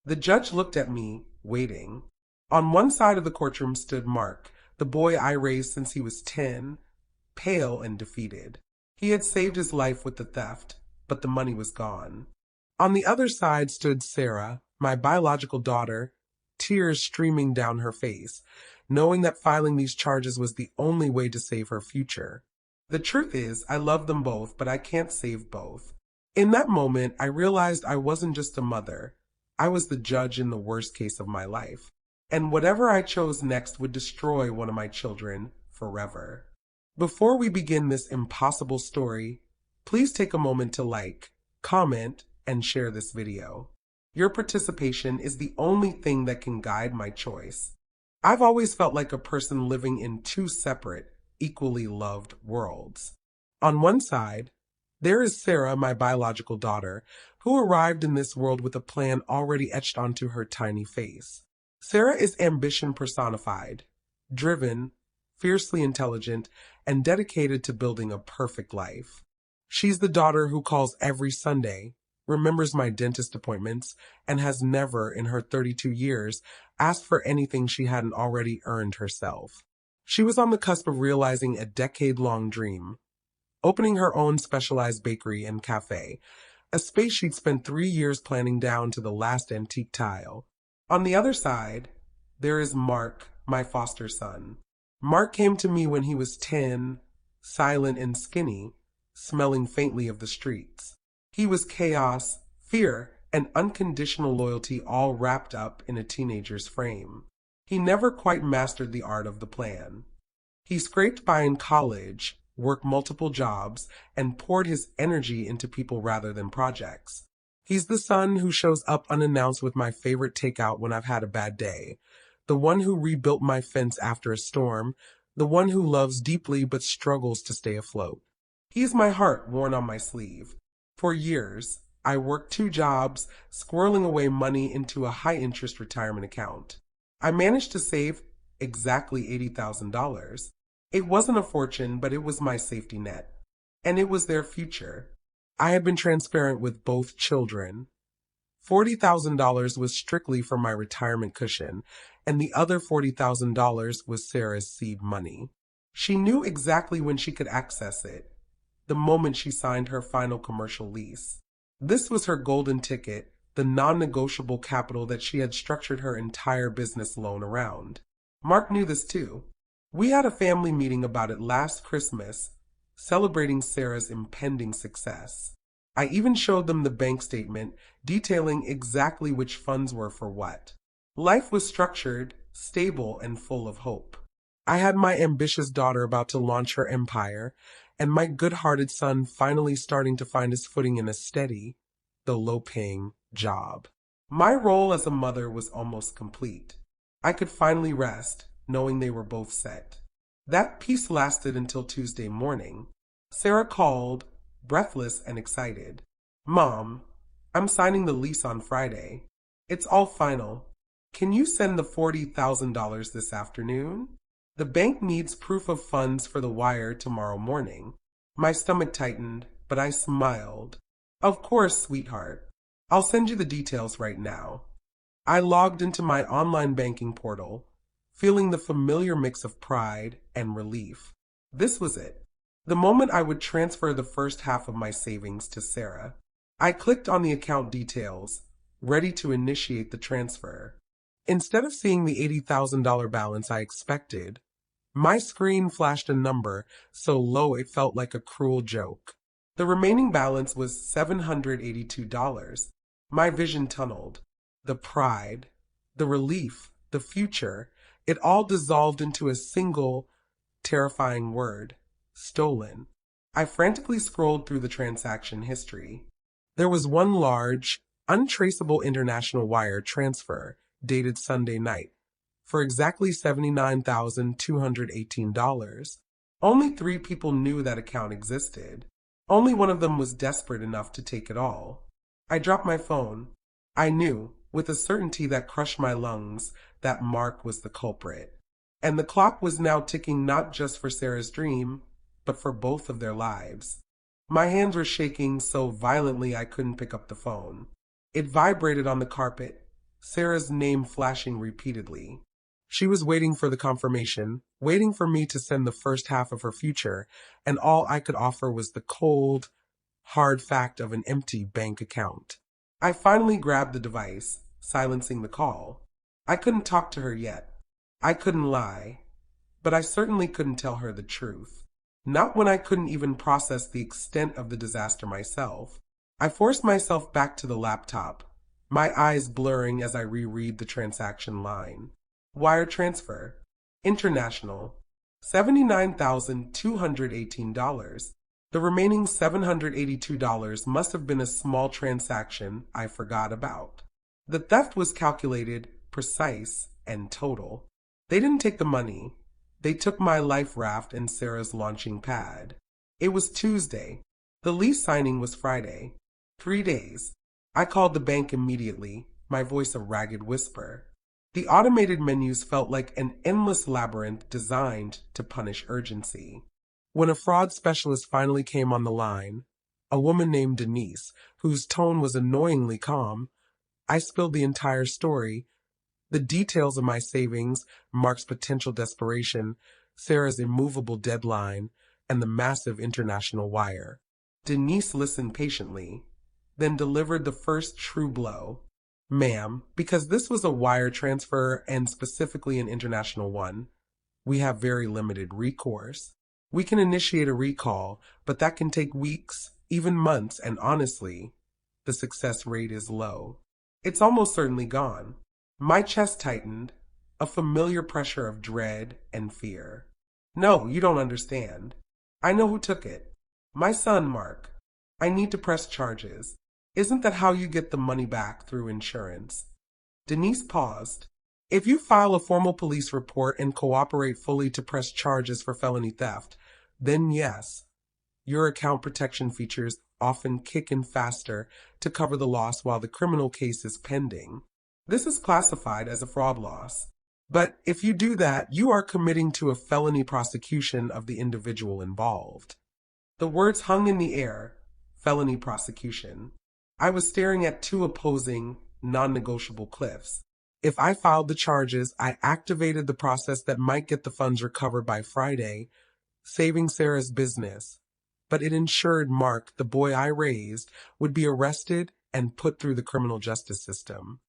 The judge looked at me, waiting. On one side of the courtroom stood Mark, the boy I raised since he was 10, pale and defeated. He had saved his life with the theft, but the money was gone. On the other side stood Sarah, my biological daughter, tears streaming down her face, knowing that filing these charges was the only way to save her future. The truth is, I love them both, but I can't save both. In that moment, I realized I wasn't just a mother. I was the judge in the worst case of my life. And whatever I chose next would destroy one of my children forever. Before we begin this impossible story, please take a moment to like, comment, and share this video. Your participation is the only thing that can guide my choice. I've always felt like a person living in two separate, equally loved worlds. On one side, there is Sarah, my biological daughter, who arrived in this world with a plan already etched onto her tiny face. Sarah is ambition personified, driven, fiercely intelligent, and dedicated to building a perfect life. She's the daughter who calls every Sunday, remembers my dentist appointments, and has never, in her 32 years, asked for anything she hadn't already earned herself. She was on the cusp of realizing a decade-long dream, opening her own specialized bakery and cafe, a space she'd spent 3 years planning down to the last antique tile. On the other side, there is Mark, my foster son. Mark came to me when he was 10, silent and skinny, smelling faintly of the streets. He was chaos, fear, and unconditional loyalty all wrapped up in a teenager's frame. He never quite mastered the art of the plan. He scraped by in college, worked multiple jobs, and poured his energy into people rather than projects. He's the son who shows up unannounced with my favorite takeout when I've had a bad day, the one who rebuilt my fence after a storm, the one who loves deeply but struggles to stay afloat. He's my heart worn on my sleeve. For years, I worked 2 jobs, squirreling away money into a high-interest retirement account. I managed to save exactly $80,000. It wasn't a fortune, but it was my safety net. And it was their future. I had been transparent with both children. $40,000 was strictly for my retirement cushion, and the other $40,000 was Sarah's seed money. She knew exactly when she could access it, the moment she signed her final commercial lease. This was her golden ticket, the non-negotiable capital that she had structured her entire business loan around. Mark knew this too. We had a family meeting about it last Christmas, celebrating Sarah's impending success. I even showed them the bank statement detailing exactly which funds were for what. Life was structured, stable, and full of hope. I had my ambitious daughter about to launch her empire, and my good-hearted son finally starting to find his footing in a steady, though low-paying, job. My role as a mother was almost complete. I could finally rest, knowing they were both set. That peace lasted until Tuesday morning. Sarah called, breathless and excited. "Mom, I'm signing the lease on Friday. It's all final. Can you send the $40,000 this afternoon? The bank needs proof of funds for the wire tomorrow morning." My stomach tightened, but I smiled. "Of course, sweetheart. I'll send you the details right now." I logged into my online banking portal, feeling the familiar mix of pride and relief. This was it. The moment I would transfer the first half of my savings to Sarah. I clicked on the account details, ready to initiate the transfer. Instead of seeing the $80,000 balance I expected, my screen flashed a number so low it felt like a cruel joke. The remaining balance was $782. My vision tunneled. The pride, the relief, the future, it all dissolved into a single, terrifying word: stolen. I frantically scrolled through the transaction history. There was one large, untraceable international wire transfer dated Sunday night for exactly $79,218. Only 3 people knew that account existed. Only one of them was desperate enough to take it all. I dropped my phone. I knew, with a certainty that crushed my lungs, that Mark was the culprit. And the clock was now ticking not just for Sarah's dream, but for both of their lives. My hands were shaking so violently I couldn't pick up the phone. It vibrated on the carpet, Sarah's name flashing repeatedly. She was waiting for the confirmation, waiting for me to send the first half of her future, and all I could offer was the cold, hard fact of an empty bank account. I finally grabbed the device, silencing the call. I couldn't talk to her yet. I couldn't lie. But I certainly couldn't tell her the truth. Not when I couldn't even process the extent of the disaster myself. I forced myself back to the laptop, my eyes blurring as I reread the transaction line. Wire transfer. International. $79,218. The remaining $782 must have been a small transaction I forgot about. The theft was calculated, precise, and total. They didn't take the money. They took my life raft and Sarah's launching pad. It was Tuesday. The lease signing was Friday. 3 days. I called the bank immediately, my voice a ragged whisper. The automated menus felt like an endless labyrinth designed to punish urgency. When a fraud specialist finally came on the line, a woman named Denise, whose tone was annoyingly calm, I spilled the entire story, the details of my savings, Mark's potential desperation, Sarah's immovable deadline, and the massive international wire. Denise listened patiently, then delivered the first true blow. Ma'am, because this was a wire transfer and specifically an international one, we have very limited recourse. We can initiate a recall, but that can take weeks, even months, and honestly, the success rate is low. It's almost certainly gone. My chest tightened, a familiar pressure of dread and fear. No, you don't understand. I know who took it. My son, Mark. I need to press charges. Isn't that how you get the money back through insurance? Denise paused. If you file a formal police report and cooperate fully to press charges for felony theft, then yes, your account protection features often kick in faster to cover the loss while the criminal case is pending. This is classified as a fraud loss. But if you do that, you are committing to a felony prosecution of the individual involved. The words hung in the air, felony prosecution. I was staring at two opposing, non-negotiable cliffs. If I filed the charges, I activated the process that might get the funds recovered by Friday, saving Sarah's business. But it ensured Mark, the boy I raised, would be arrested and put through the criminal justice system.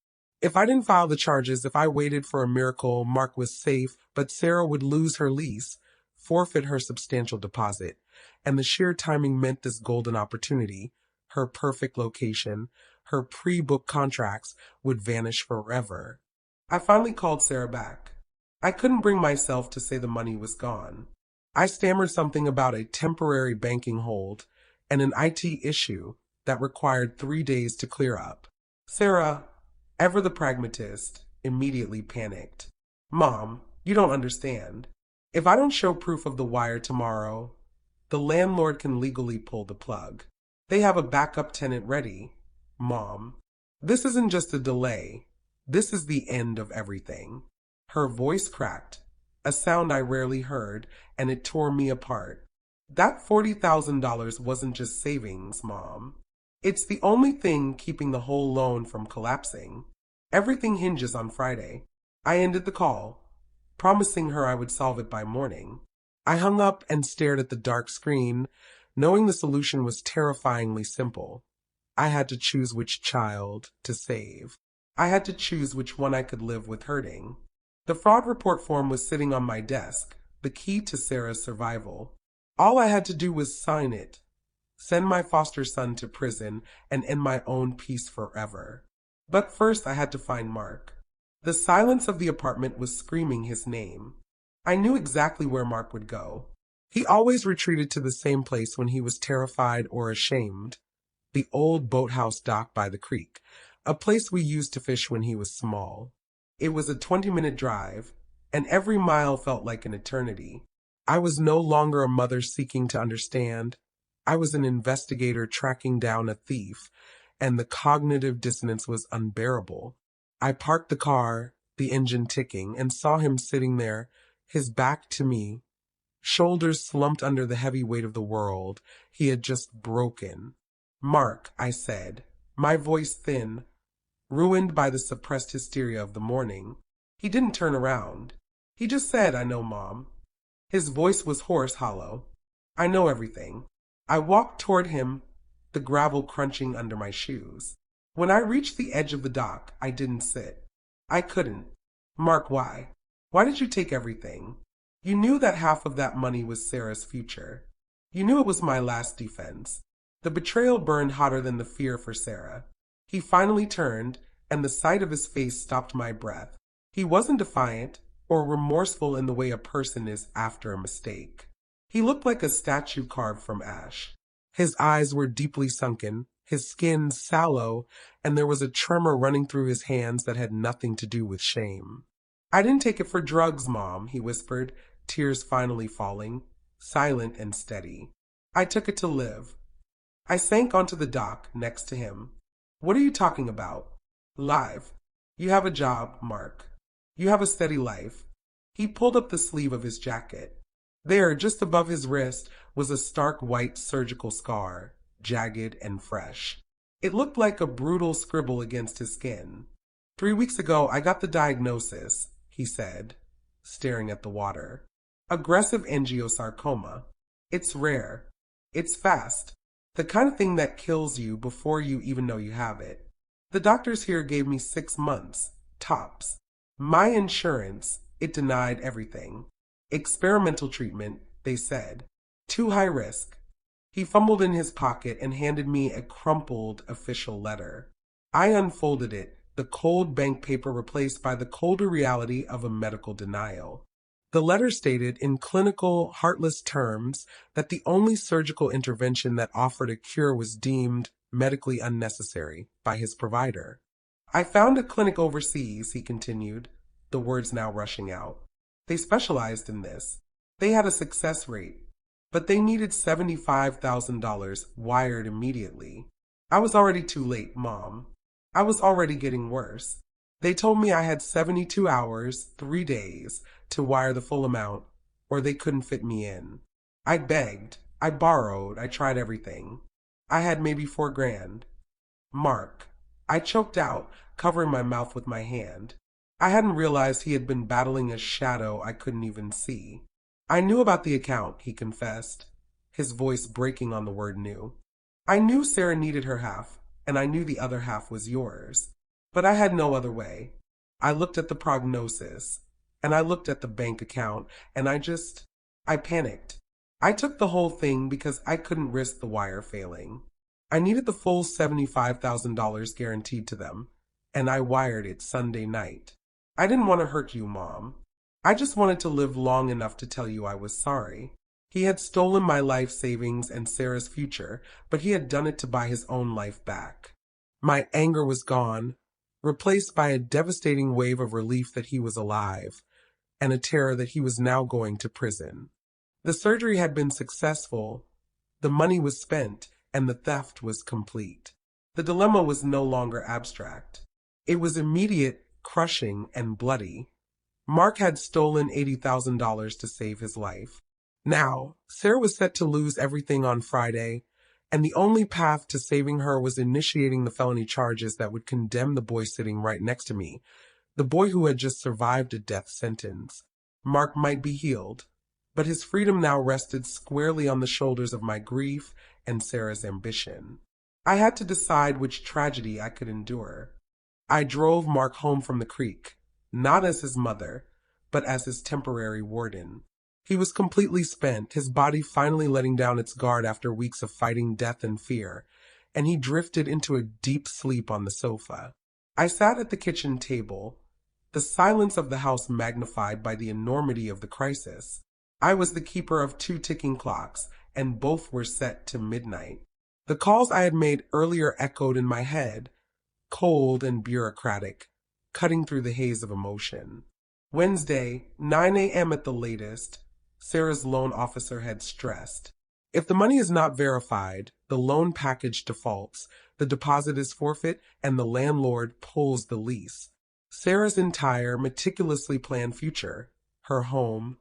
If I didn't file the charges, if I waited for a miracle, Mark was safe, but Sarah would lose her lease, forfeit her substantial deposit, and the sheer timing meant this golden opportunity, her perfect location, her pre-booked contracts, would vanish forever. I finally called Sarah back. I couldn't bring myself to say the money was gone. I stammered something about a temporary banking hold and an IT issue that required 3 days to clear up. Sarah, ever the pragmatist, immediately panicked. Mom, you don't understand. If I don't show proof of the wire tomorrow, the landlord can legally pull the plug. They have a backup tenant ready. Mom, this isn't just a delay. This is the end of everything. Her voice cracked, a sound I rarely heard, and it tore me apart. That $40,000 wasn't just savings, Mom. It's the only thing keeping the whole loan from collapsing. Everything hinges on Friday. I ended the call, promising her I would solve it by morning. I hung up and stared at the dark screen, knowing the solution was terrifyingly simple. I had to choose which child to save. I had to choose which one I could live with hurting. The fraud report form was sitting on my desk, the key to Sarah's survival. All I had to do was sign it, send my foster son to prison, and end my own peace forever. But first I had to find Mark. The silence of the apartment was screaming his name. I knew exactly where Mark would go. He always retreated to the same place when he was terrified or ashamed. The old boathouse dock by the creek, a place we used to fish when he was small. It was a 20-minute drive, and every mile felt like an eternity. I was no longer a mother seeking to understand. I was an investigator tracking down a thief, and the cognitive dissonance was unbearable. I parked the car, the engine ticking, and saw him sitting there, his back to me, shoulders slumped under the heavy weight of the world he had just broken. Mark, I said, my voice thin, ruined by the suppressed hysteria of the morning. He didn't turn around. He just said, "I know, Mom." His voice was hoarse, hollow. "I know everything." I walked toward him, the gravel crunching under my shoes. When I reached the edge of the dock, I didn't sit. I couldn't. "Mark, why? Why did you take everything? You knew that half of that money was Sarah's future. You knew it was my last defense." The betrayal burned hotter than the fear for Sarah. He finally turned, and the sight of his face stopped my breath. He wasn't defiant or remorseful in the way a person is after a mistake. He looked like a statue carved from ash. His eyes were deeply sunken, his skin sallow, and there was a tremor running through his hands that had nothing to do with shame. "I didn't take it for drugs, Mom," he whispered, tears finally falling, silent and steady. "I took it to live." I sank onto the dock next to him. "What are you talking about?" "Live. You have a job, Mark. You have a steady life." He pulled up the sleeve of his jacket. There, just above his wrist, was a stark white surgical scar, jagged and fresh. It looked like a brutal scribble against his skin. "3 weeks ago, I got the diagnosis," he said, staring at the water. "Aggressive angiosarcoma. It's rare. It's fast. The kind of thing that kills you before you even know you have it. The doctors here gave me 6 months, tops. My insurance, it denied everything. Experimental treatment, they said. Too high risk." He fumbled in his pocket and handed me a crumpled official letter. I unfolded it, the cold bank paper replaced by the colder reality of a medical denial. The letter stated in clinical, heartless terms that the only surgical intervention that offered a cure was deemed medically unnecessary by his provider. "I found a clinic overseas," he continued, the words now rushing out. "They specialized in this. They had a success rate, but they needed $75,000 wired immediately. I was already too late, Mom. I was already getting worse. They told me I had 72 hours, 3 days, to wire the full amount, or they couldn't fit me in. I begged, I borrowed, I tried everything. I had maybe $4,000. Mark." I choked out, covering my mouth with my hand. I hadn't realized he had been battling a shadow I couldn't even see. "I knew about the account," he confessed, his voice breaking on the word "knew." "I knew Sarah needed her half, and I knew the other half was yours. But I had no other way. I looked at the prognosis, and I looked at the bank account, and I panicked. I took the whole thing because I couldn't risk the wire failing. I needed the full $75,000 guaranteed to them, and I wired it Sunday night. I didn't want to hurt you, Mom. I just wanted to live long enough to tell you I was sorry. He had stolen my life savings and Sarah's future, but he had done it to buy his own life back." My anger was gone, replaced by a devastating wave of relief that he was alive, and a terror that he was now going to prison. The surgery had been successful, the money was spent, and the theft was complete. The dilemma was no longer abstract. It was immediate, crushing, and bloody. Mark had stolen $80,000 to save his life. Now, Sarah was set to lose everything on Friday, and the only path to saving her was initiating the felony charges that would condemn the boy sitting right next to me, the boy who had just survived a death sentence. Mark might be healed, but his freedom now rested squarely on the shoulders of my grief and Sarah's ambition. I had to decide which tragedy I could endure. I drove Mark home from the creek, not as his mother, but as his temporary warden. He was completely spent, his body finally letting down its guard after weeks of fighting death and fear, and he drifted into a deep sleep on the sofa. I sat at the kitchen table, the silence of the house magnified by the enormity of the crisis. I was the keeper of 2 ticking clocks, and both were set to midnight. The calls I had made earlier echoed in my head, cold and bureaucratic, cutting through the haze of emotion. Wednesday, 9 a.m. at the latest, Sarah's loan officer had stressed. If the money is not verified, the loan package defaults, the deposit is forfeit, and the landlord pulls the lease. Sarah's entire, meticulously planned future, her home,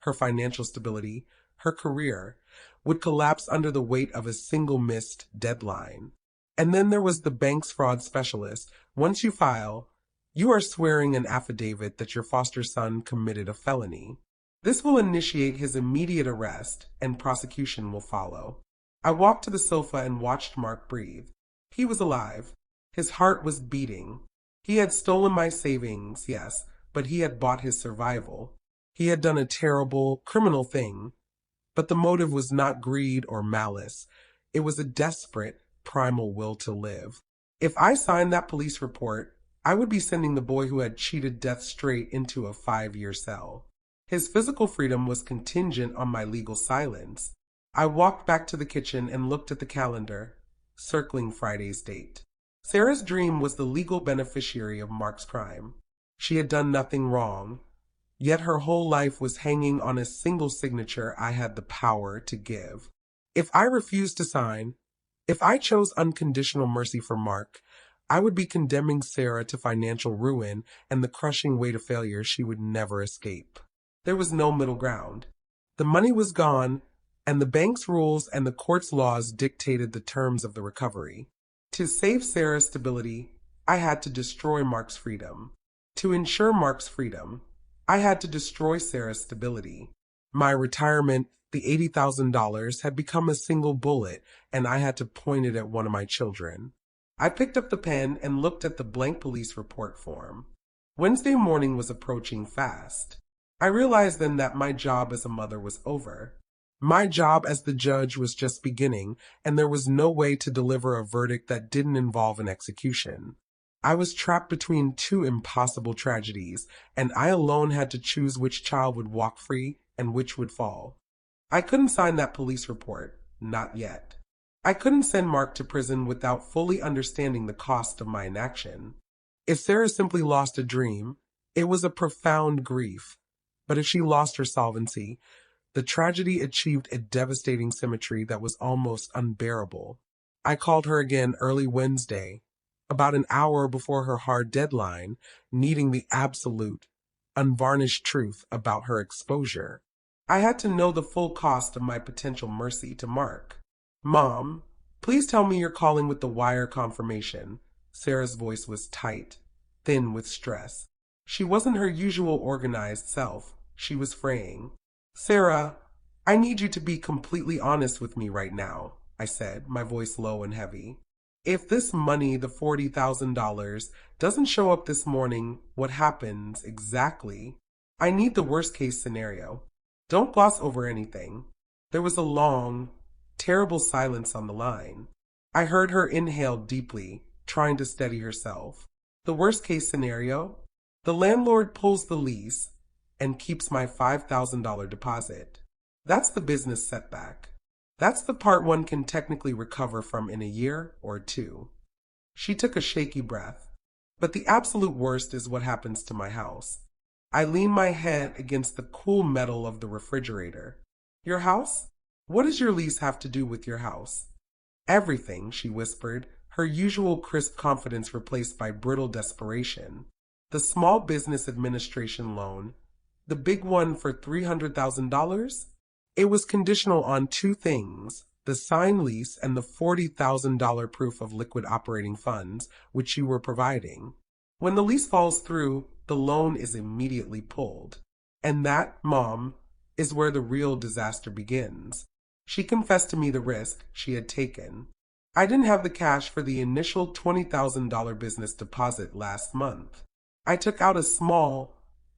her financial stability, her career, would collapse under the weight of a single missed deadline. And then there was the bank's fraud specialist. Once you file, you are swearing an affidavit that your foster son committed a felony. This will initiate his immediate arrest, and prosecution will follow. I walked to the sofa and watched Mark breathe. He was alive. His heart was beating. He had stolen my savings, yes, but he had bought his survival. He had done a terrible, criminal thing. But the motive was not greed or malice. It was a desperate, primal will to live. If I signed that police report, I would be sending the boy who had cheated death straight into a 5-year cell. His physical freedom was contingent on my legal silence. I walked back to the kitchen and looked at the calendar, circling Friday's date. Sarah's dream was the legal beneficiary of Mark's crime. She had done nothing wrong, yet her whole life was hanging on a single signature I had the power to give. If I refused to sign, if I chose unconditional mercy for Mark, I would be condemning Sarah to financial ruin and the crushing weight of failure she would never escape. There was no middle ground. The money was gone, and the bank's rules and the court's laws dictated the terms of the recovery. To save Sarah's stability, I had to destroy Mark's freedom. To ensure Mark's freedom, I had to destroy Sarah's stability. My retirement, the $80,000, had become a single bullet, and I had to point it at one of my children. I picked up the pen and looked at the blank police report form. Wednesday morning was approaching fast. I realized then that my job as a mother was over. My job as the judge was just beginning, and there was no way to deliver a verdict that didn't involve an execution. I was trapped between two impossible tragedies, and I alone had to choose which child would walk free and which would fall. I couldn't sign that police report, not yet. I couldn't send Mark to prison without fully understanding the cost of my inaction. If Sarah simply lost a dream, it was a profound grief. But if she lost her solvency, the tragedy achieved a devastating symmetry that was almost unbearable. I called her again early Wednesday, about an hour before her hard deadline, needing the absolute, unvarnished truth about her exposure. I had to know the full cost of my potential mercy to Mark. "Mom, please tell me you're calling with the wire confirmation." Sarah's voice was tight, thin with stress. She wasn't her usual organized self. She was fraying. "Sarah, I need you to be completely honest with me right now," I said, my voice low and heavy. "If this money, the $40,000, doesn't show up this morning, what happens exactly? I need the worst-case scenario. Don't gloss over anything." There was a long, terrible silence on the line. I heard her inhale deeply, trying to steady herself. "The worst-case scenario? The landlord pulls the lease and keeps my $5,000 deposit. That's the business setback. That's the part one can technically recover from in a year or two." She took a shaky breath. "But the absolute worst is what happens to my house." I leaned my head against the cool metal of the refrigerator. "Your house? What does your lease have to do with your house?" "Everything," she whispered, her usual crisp confidence replaced by brittle desperation. "The Small Business Administration loan, the big one for $300,000? It was conditional on two things, the signed lease and the $40,000 proof of liquid operating funds, which you were providing. When the lease falls through, the loan is immediately pulled. And that, Mom, is where the real disaster begins." She confessed to me the risk she had taken. "I didn't have the cash for the initial $20,000 business deposit last month. I took out a small,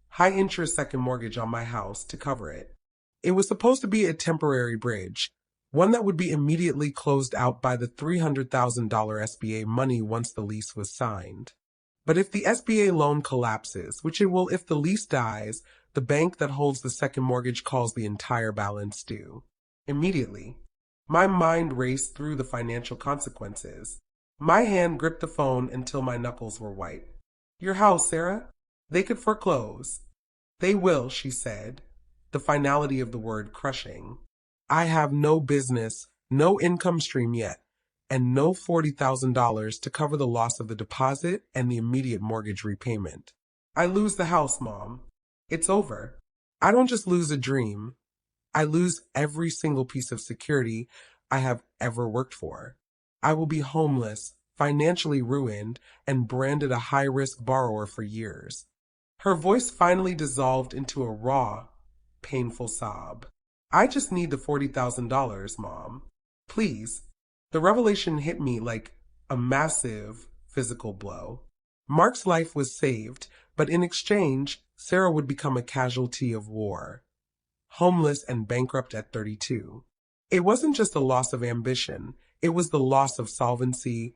high-interest second mortgage on my house to cover it. It was supposed to be a temporary bridge, one that would be immediately closed out by the $300,000 SBA money once the lease was signed. But if the SBA loan collapses, which it will if the lease dies, the bank that holds the second mortgage calls the entire balance due. Immediately, my mind raced through the financial consequences. My hand gripped the phone until my knuckles were white. "Your house, Sarah? They could foreclose." "They will," she said, the finality of the word crushing. "I have no business, no income stream yet, and no $40,000 to cover the loss of the deposit and the immediate mortgage repayment. I lose the house, Mom. It's over. I don't just lose a dream. I lose every single piece of security I have ever worked for." I will be homeless, financially ruined, and branded a high-risk borrower for years. Her voice finally dissolved into a raw, painful sob. I just need the $40,000, Mom. Please. The revelation hit me like a massive physical blow. Mark's life was saved, but in exchange, Sarah would become a casualty of war, homeless and bankrupt at 32. It wasn't just a loss of ambition, it was the loss of solvency,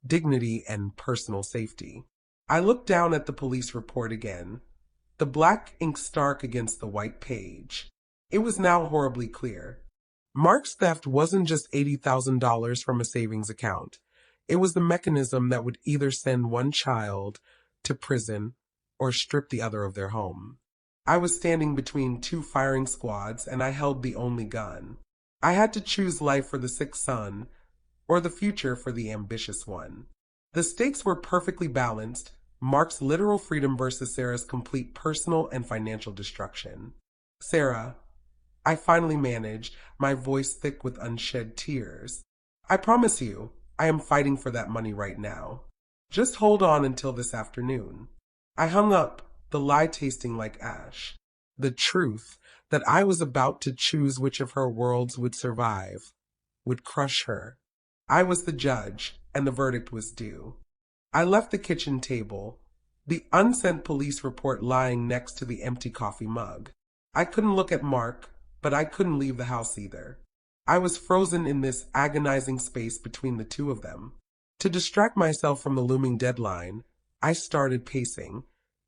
dignity, and personal safety. I looked down at the police report again, the black ink stark against the white page. It was now horribly clear. Mark's theft wasn't just $80,000 from a savings account. It was the mechanism that would either send one child to prison or strip the other of their home. I was standing between two firing squads, and I held the only gun. I had to choose life for the sick son or the future for the ambitious one. The stakes were perfectly balanced, Mark's literal freedom versus Sarah's complete personal and financial destruction. Sarah, I finally managed, my voice thick with unshed tears. I promise you, I am fighting for that money right now. Just hold on until this afternoon. I hung up, the lie tasting like ash. The truth that I was about to choose which of her worlds would survive, would crush her. I was the judge, and the verdict was due. I left the kitchen table, the unsent police report lying next to the empty coffee mug. I couldn't look at Mark, but I couldn't leave the house either. I was frozen in this agonizing space between the two of them. To distract myself from the looming deadline, I started pacing,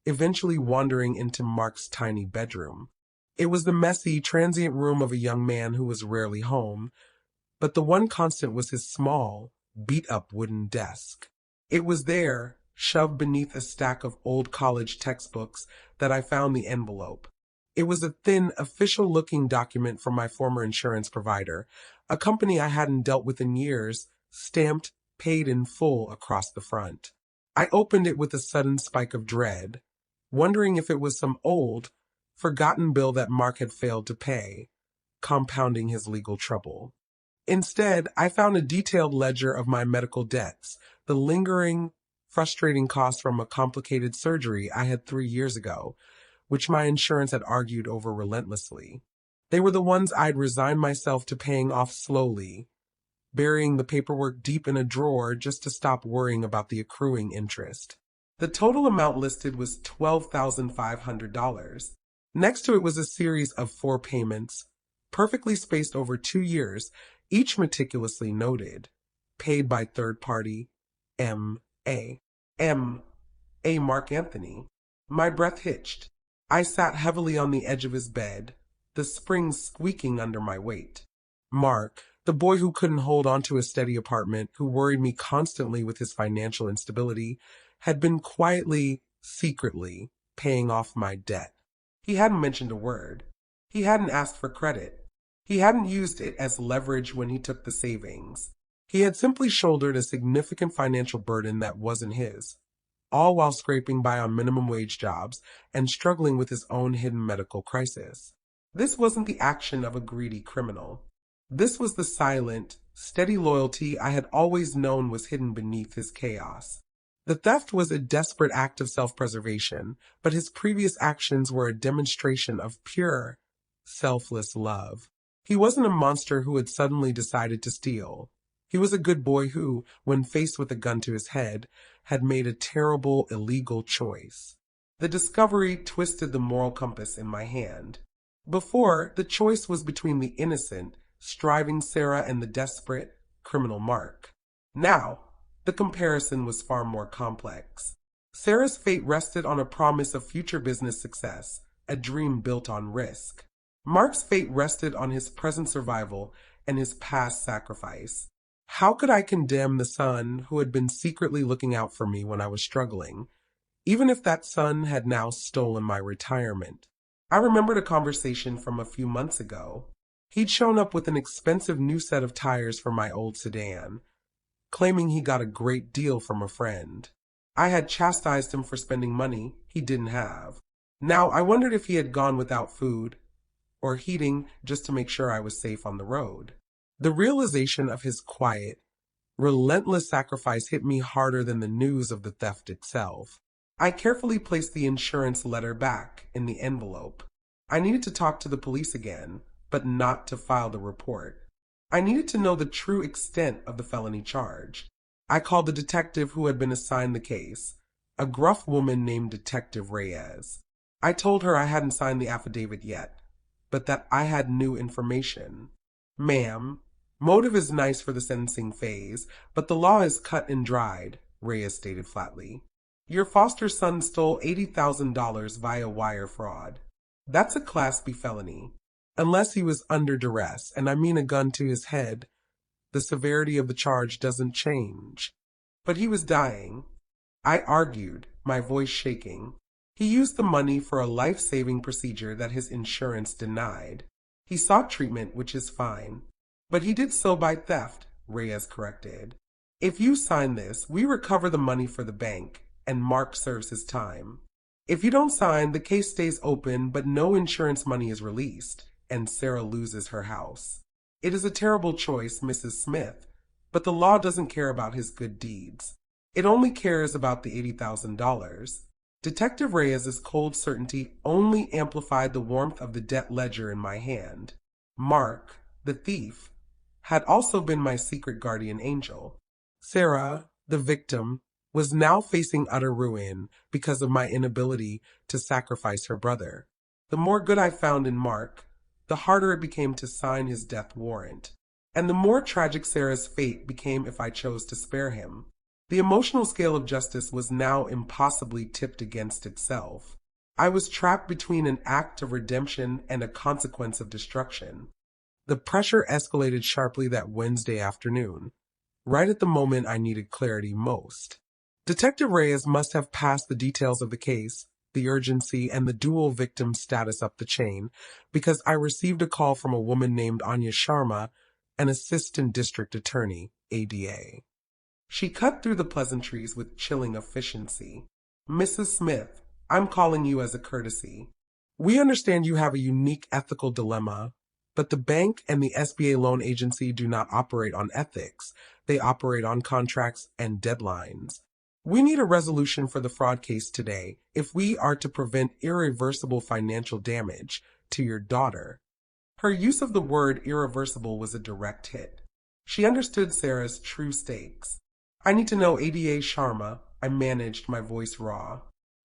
eventually wandering into Mark's tiny bedroom. It was the messy, transient room of a young man who was rarely home, but the one constant was his small, beat-up wooden desk. It was there, shoved beneath a stack of old college textbooks, that I found the envelope. It was a thin, official-looking document from my former insurance provider, a company I hadn't dealt with in years, stamped, paid in full across the front. I opened it with a sudden spike of dread, wondering if it was some old, forgotten bill that Mark had failed to pay, compounding his legal trouble. Instead, I found a detailed ledger of my medical debts, the lingering, frustrating costs from a complicated surgery I had 3 years ago, which my insurance had argued over relentlessly. They were the ones I'd resigned myself to paying off slowly, burying the paperwork deep in a drawer just to stop worrying about the accruing interest. The total amount listed was $12,500. Next to it was a series of 4 payments, perfectly spaced over 2 years, each meticulously noted, paid by third party, M.A. M.A. Mark Anthony. My breath hitched. I sat heavily on the edge of his bed, the springs squeaking under my weight. Mark, the boy who couldn't hold on to a steady apartment, who worried me constantly with his financial instability, had been quietly, secretly, paying off my debt. He hadn't mentioned a word. He hadn't asked for credit. He hadn't used it as leverage when he took the savings. He had simply shouldered a significant financial burden that wasn't his, all while scraping by on minimum wage jobs and struggling with his own hidden medical crisis. This wasn't the action of a greedy criminal. This was the silent, steady loyalty I had always known was hidden beneath his chaos. The theft was a desperate act of self-preservation, but his previous actions were a demonstration of pure, selfless love. He wasn't a monster who had suddenly decided to steal. He was a good boy who, when faced with a gun to his head, had made a terrible, illegal choice. The discovery twisted the moral compass in my hand. Before, the choice was between the innocent, striving Sarah and the desperate, criminal Mark. Now, the comparison was far more complex. Sarah's fate rested on a promise of future business success, a dream built on risk. Mark's fate rested on his present survival and his past sacrifice. How could I condemn the son who had been secretly looking out for me when I was struggling, even if that son had now stolen my retirement? I remembered a conversation from a few months ago. He'd shown up with an expensive new set of tires for my old sedan, claiming he got a great deal from a friend. I had chastised him for spending money he didn't have. Now I wondered if he had gone without food or heating just to make sure I was safe on the road. The realization of his quiet, Relentless sacrifice hit me harder than the news of the theft itself. I carefully placed the insurance letter back in the envelope. I needed to talk to the police again, but not to file the report. I needed to know the true extent of the felony charge. I called the detective who had been assigned the case, a gruff woman named Detective Reyes. I told her I hadn't signed the affidavit yet, but that I had new information. Ma'am, motive is nice for the sentencing phase, but the law is cut and dried, Reyes stated flatly. Your foster son stole $80,000 via wire fraud. That's a Class B felony. Unless he was under duress, and I mean a gun to his head, the severity of the charge doesn't change. But he was dying. I argued, my voice shaking. He used the money for a life-saving procedure that his insurance denied. He sought treatment, which is fine. But he did so by theft, Reyes corrected. If you sign this, we recover the money for the bank, and Mark serves his time. If you don't sign, the case stays open, but no insurance money is released, and Sarah loses her house. It is a terrible choice, Mrs. Smith, but the law doesn't care about his good deeds. It only cares about the $80,000. Detective Reyes's cold certainty only amplified the warmth of the debt ledger in my hand. Mark, the thief, had also been my secret guardian angel. Sarah, the victim, was now facing utter ruin because of my inability to sacrifice her brother. The more good I found in Mark, the harder it became to sign his death warrant, and the more tragic Sarah's fate became if I chose to spare him. The emotional scale of justice was now impossibly tipped against itself. I was trapped between an act of redemption and a consequence of destruction. The pressure escalated sharply that Wednesday afternoon, right at the moment I needed clarity most. Detective Reyes must have passed the details of the case, the urgency, and the dual victim status up the chain, because I received a call from a woman named Anya Sharma, an assistant district attorney, ADA. She cut through the pleasantries with chilling efficiency. Mrs. Smith, I'm calling you as a courtesy. We understand you have a unique ethical dilemma, but the bank and the SBA loan agency do not operate on ethics. They operate on contracts and deadlines. We need a resolution for the fraud case today if we are to prevent irreversible financial damage to your daughter. Her use of the word irreversible was a direct hit. She understood Sarah's true stakes. I need to know ADA Sharma. I managed, my voice raw.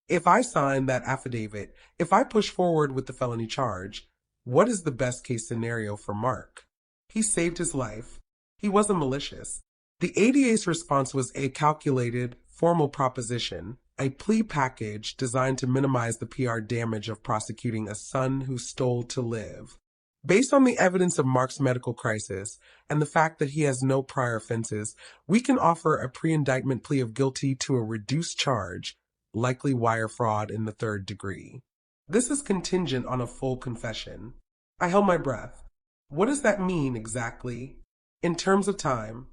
If I sign that affidavit, if I push forward with the felony charge, what is the best case scenario for Mark? He saved his life. He wasn't malicious. The ADA's response was a calculated, formal proposition, a plea package designed to minimize the PR damage of prosecuting a son who stole to live. Based on the evidence of Mark's medical crisis and the fact that he has no prior offenses, we can offer a pre-indictment plea of guilty to a reduced charge, likely wire fraud in the 3rd degree. This is contingent on a full confession. I held my breath. What does that mean exactly? In terms of time,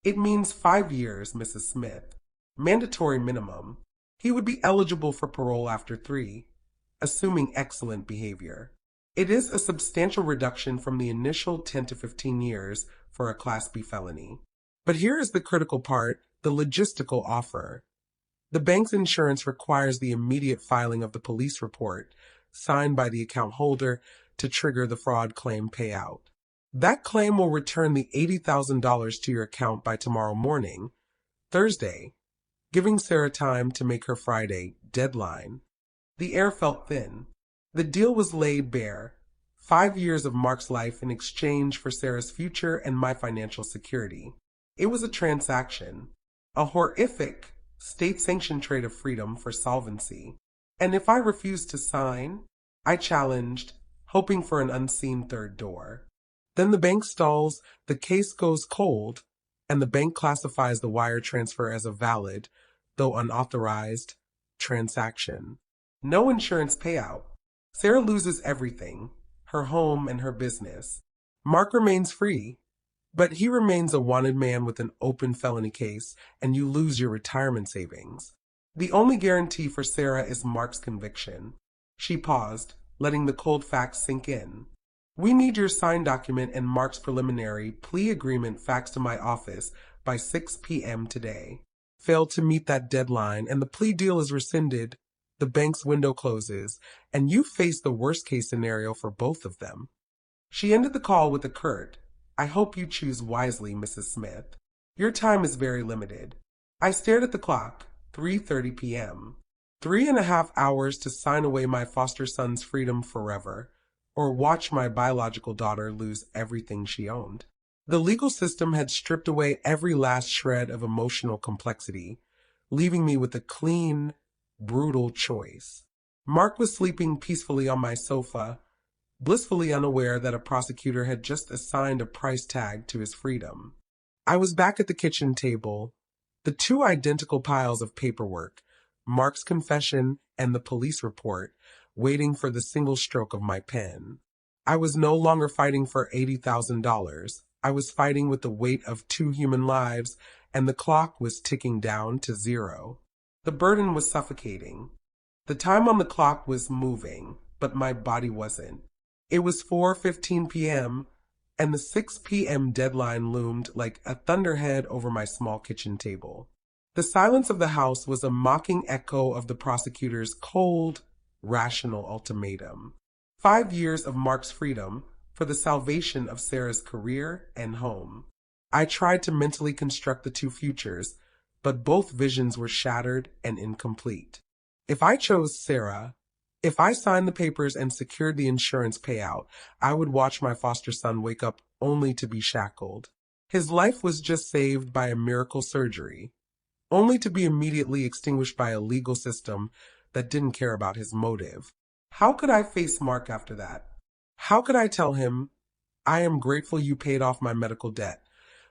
it means 5 years, Mrs. Smith. Mandatory minimum. He would be eligible for parole after 3, assuming excellent behavior. It is a substantial reduction from the initial 10 to 15 years for a Class B felony. But here is the critical part, the logistical offer. The bank's insurance requires the immediate filing of the police report, signed by the account holder, to trigger the fraud claim payout. That claim will return the $80,000 to your account by tomorrow morning, Thursday, giving Sarah time to make her Friday deadline. The air felt thin. The deal was laid bare. 5 years of Mark's life in exchange for Sarah's future and my financial security. It was a transaction, a horrific, state-sanctioned trade of freedom for solvency. And if I refused to sign, I challenged, hoping for an unseen third door. Then the bank stalls, the case goes cold, and the bank classifies the wire transfer as a valid, though unauthorized, transaction. No insurance payout. Sarah loses everything, her home and her business. Mark remains free, but he remains a wanted man with an open felony case, and you lose your retirement savings. The only guarantee for Sarah is Mark's conviction. She paused, letting the cold facts sink in. We need your signed document and Mark's preliminary plea agreement faxed to my office by 6 p.m. today. Failed to meet that deadline and the plea deal is rescinded, the bank's window closes, and you face the worst case scenario for both of them. She ended the call with a curt, "I hope you choose wisely, Mrs. Smith. Your time is very limited." I stared at the clock, 3:30 p.m. 3.5 hours to sign away my foster son's freedom forever, or watch my biological daughter lose everything she owned. The legal system had stripped away every last shred of emotional complexity, leaving me with a clean, brutal choice. Mark was sleeping peacefully on my sofa, blissfully unaware that a prosecutor had just assigned a price tag to his freedom. I was back at the kitchen table, the two identical piles of paperwork, Mark's confession and the police report, waiting for the single stroke of my pen. I was no longer fighting for $80,000. I was fighting with the weight of 2 human lives, and the clock was ticking down to 0. The burden was suffocating. The time on the clock was moving, but my body wasn't. It was 4:15 p.m., and the 6 p.m. deadline loomed like a thunderhead over my small kitchen table. The silence of the house was a mocking echo of the prosecutor's cold, rational ultimatum. 5 years of Mark's freedom for the salvation of Sarah's career and home. I tried to mentally construct the two futures, but both visions were shattered and incomplete. If I chose Sarah, if I signed the papers and secured the insurance payout, I would watch my foster son wake up only to be shackled. His life was just saved by a miracle surgery, only to be immediately extinguished by a legal system that didn't care about his motive. How could I face Mark after that? How could I tell him, "I am grateful you paid off my medical debt,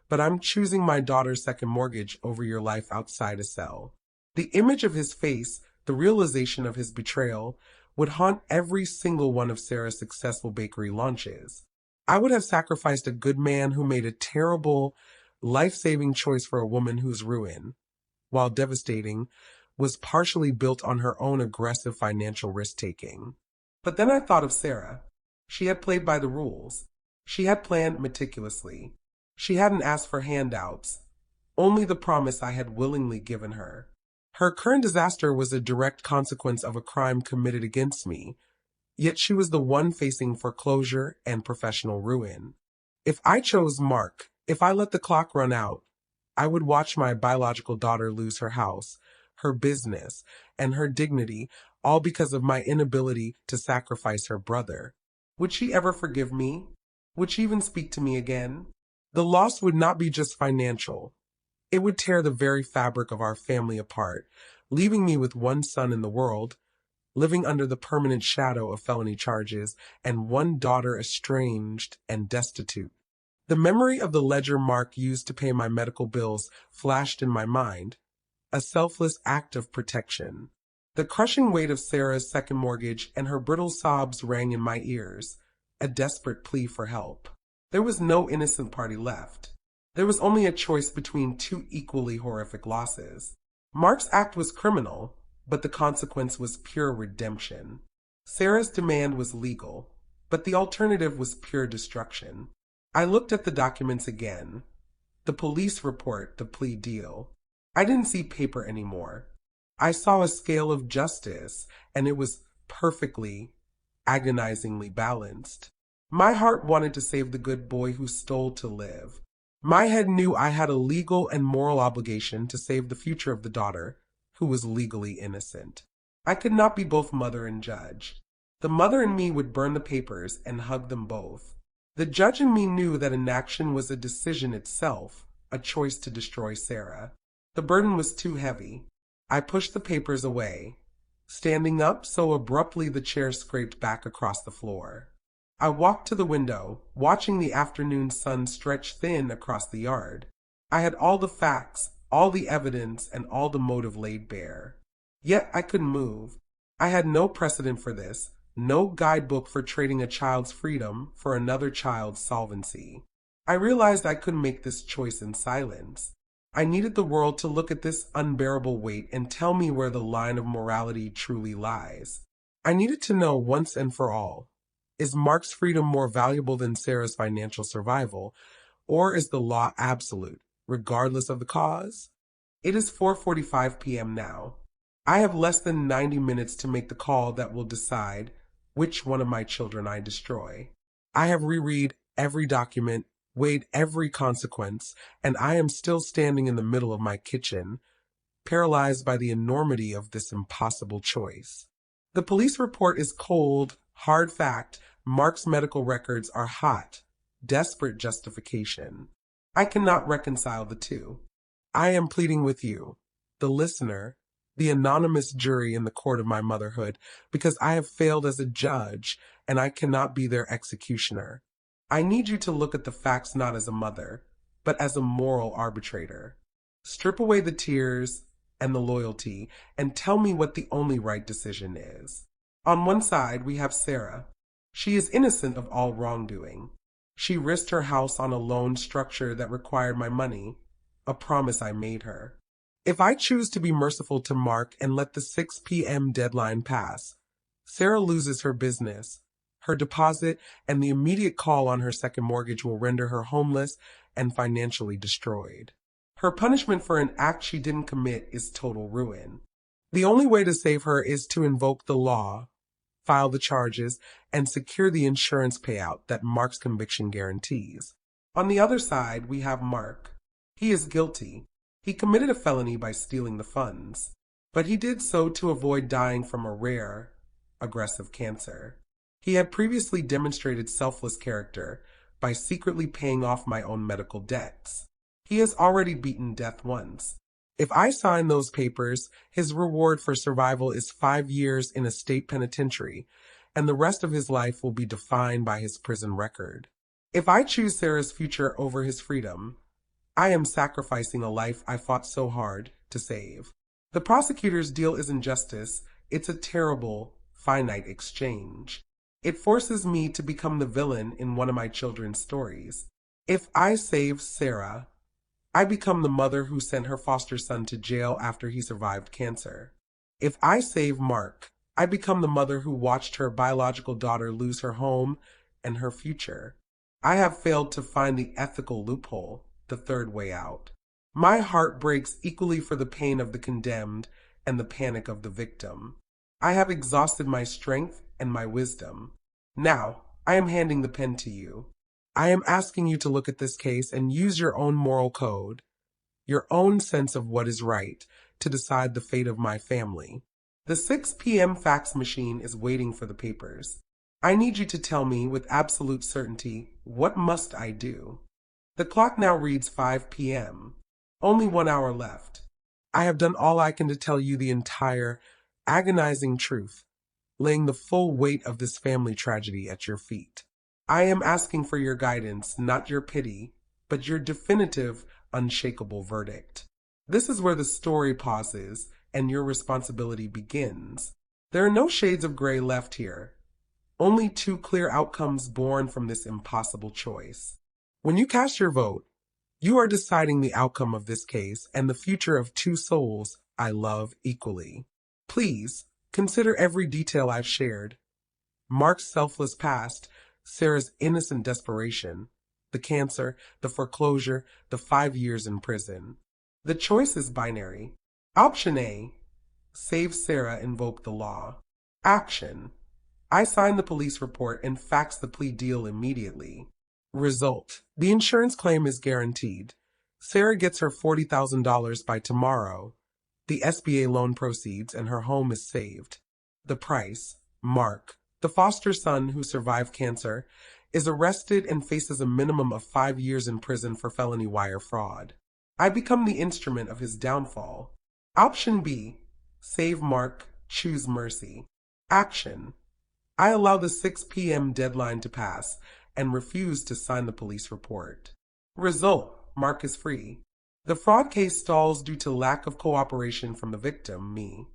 but I'm choosing my daughter's second mortgage over your life outside a cell"? The image of his face, the realization of his betrayal, would haunt every single one of Sarah's successful bakery launches. I would have sacrificed a good man who made a terrible, life-saving choice for a woman whose ruin, while devastating, was partially built on her own aggressive financial risk-taking. But then I thought of Sarah. She had played by the rules. She had planned meticulously. She hadn't asked for handouts, only the promise I had willingly given her. Her current disaster was a direct consequence of a crime committed against me, yet she was the one facing foreclosure and professional ruin. If I chose Mark, if I let the clock run out, I would watch my biological daughter lose her house, her business, and her dignity, all because of my inability to sacrifice her brother. Would she ever forgive me? Would she even speak to me again? The loss would not be just financial. It would tear the very fabric of our family apart, leaving me with one son in the world, living under the permanent shadow of felony charges, and one daughter estranged and destitute. The memory of the ledger Mark used to pay my medical bills flashed in my mind, a selfless act of protection. The crushing weight of Sarah's second mortgage and her brittle sobs rang in my ears, a desperate plea for help. There was no innocent party left. There was only a choice between two equally horrific losses. Mark's act was criminal, but the consequence was pure redemption. Sarah's demand was legal, but the alternative was pure destruction. I looked at the documents again. The police report, the plea deal. I didn't see paper anymore. I saw a scale of justice, and it was perfectly, agonizingly balanced. My heart wanted to save the good boy who stole to live. My head knew I had a legal and moral obligation to save the future of the daughter, who was legally innocent. I could not be both mother and judge. The mother in me would burn the papers and hug them both. The judge in me knew that inaction was a decision itself, a choice to destroy Sarah. The burden was too heavy. I pushed the papers away, standing up so abruptly the chair scraped back across the floor. I walked to the window, watching the afternoon sun stretch thin across the yard. I had all the facts, all the evidence, and all the motive laid bare. Yet I couldn't move. I had no precedent for this, no guidebook for trading a child's freedom for another child's solvency. I realized I couldn't make this choice in silence. I needed the world to look at this unbearable weight and tell me where the line of morality truly lies. I needed to know once and for all, is Mark's freedom more valuable than Sarah's financial survival, or is the law absolute, regardless of the cause? It is 4:45 p.m. now. I have less than 90 minutes to make the call that will decide which one of my children I destroy. I have reread every document, weighed every consequence, and I am still standing in the middle of my kitchen, paralyzed by the enormity of this impossible choice. The police report is cold, hard fact. Mark's medical records are hot, desperate justification. I cannot reconcile the two. I am pleading with you, the listener, the anonymous jury in the court of my motherhood, because I have failed as a judge and I cannot be their executioner. I need you to look at the facts not as a mother, but as a moral arbitrator. Strip away the tears and the loyalty and tell me what the only right decision is. On one side, we have Sarah. She is innocent of all wrongdoing. She risked her house on a loan structure that required my money, a promise I made her. If I choose to be merciful to Mark and let the 6 p.m. deadline pass, Sarah loses her business, her deposit, and the immediate call on her second mortgage will render her homeless and financially destroyed. Her punishment for an act she didn't commit is total ruin. The only way to save her is to invoke the law, file the charges, and secure the insurance payout that Mark's conviction guarantees. On the other side, we have Mark. He is guilty. He committed a felony by stealing the funds, but he did so to avoid dying from a rare, aggressive cancer. He had previously demonstrated selfless character by secretly paying off my own medical debts. He has already beaten death once. If I sign those papers, his reward for survival is 5 years in a state penitentiary, and the rest of his life will be defined by his prison record. If I choose Sarah's future over his freedom, I am sacrificing a life I fought so hard to save. The prosecutor's deal isn't justice, it's a terrible, finite exchange. It forces me to become the villain in one of my children's stories. If I save Sarah, I become the mother who sent her foster son to jail after he survived cancer. If I save Mark, I become the mother who watched her biological daughter lose her home and her future. I have failed to find the ethical loophole, the third way out. My heart breaks equally for the pain of the condemned and the panic of the victim. I have exhausted my strength and my wisdom. Now, I am handing the pen to you. I am asking you to look at this case and use your own moral code, your own sense of what is right, to decide the fate of my family. The 6 p.m. fax machine is waiting for the papers. I need you to tell me with absolute certainty, what must I do? The clock now reads 5 p.m. Only 1 hour left. I have done all I can to tell you the entire, agonizing truth, laying the full weight of this family tragedy at your feet. I am asking for your guidance, not your pity, but your definitive, unshakable verdict. This is where the story pauses and your responsibility begins. There are no shades of gray left here, only 2 clear outcomes born from this impossible choice. When you cast your vote, you are deciding the outcome of this case and the future of 2 souls I love equally. Please, consider every detail I've shared. Mark's selfless past, Sarah's innocent desperation, the cancer, the foreclosure, the 5 years in prison. The choice is binary. Option A, save Sarah, invoke the law. Action, I sign the police report and fax the plea deal immediately. Result, the insurance claim is guaranteed. Sarah gets her $40,000 by tomorrow. The SBA loan proceeds and her home is saved. The price, Mark, the foster son who survived cancer, is arrested and faces a minimum of 5 years in prison for felony wire fraud. I become the instrument of his downfall. Option B, save Mark, choose mercy. Action, I allow the 6 p.m. deadline to pass and refuse to sign the police report. Result, Mark is free. The fraud case stalls due to lack of cooperation from the victim, me.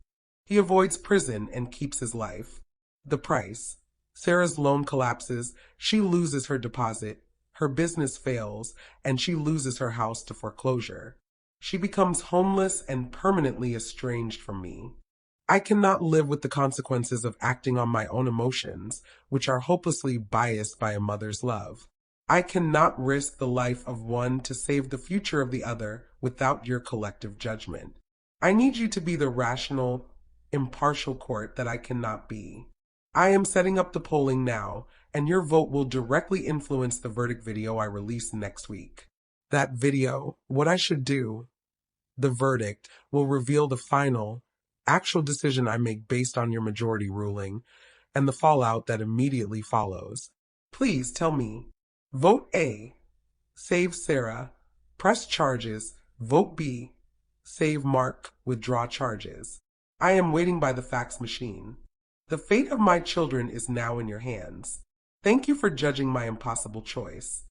He avoids prison and keeps his life. The price, Sarah's loan collapses, she loses her deposit, her business fails, and she loses her house to foreclosure. She becomes homeless and permanently estranged from me. I cannot live with the consequences of acting on my own emotions, which are hopelessly biased by a mother's love. I cannot risk the life of one to save the future of the other without your collective judgment. I need you to be the rational, impartial court that I cannot be. I am setting up the polling now, and your vote will directly influence the verdict video I release next week. That video, what I should do, the verdict, will reveal the final, actual decision I make based on your majority ruling and the fallout that immediately follows. Please tell me. Vote A, save Sarah, press charges. Vote B, save Mark, withdraw charges. I am waiting by the fax machine. The fate of my children is now in your hands. Thank you for judging my impossible choice.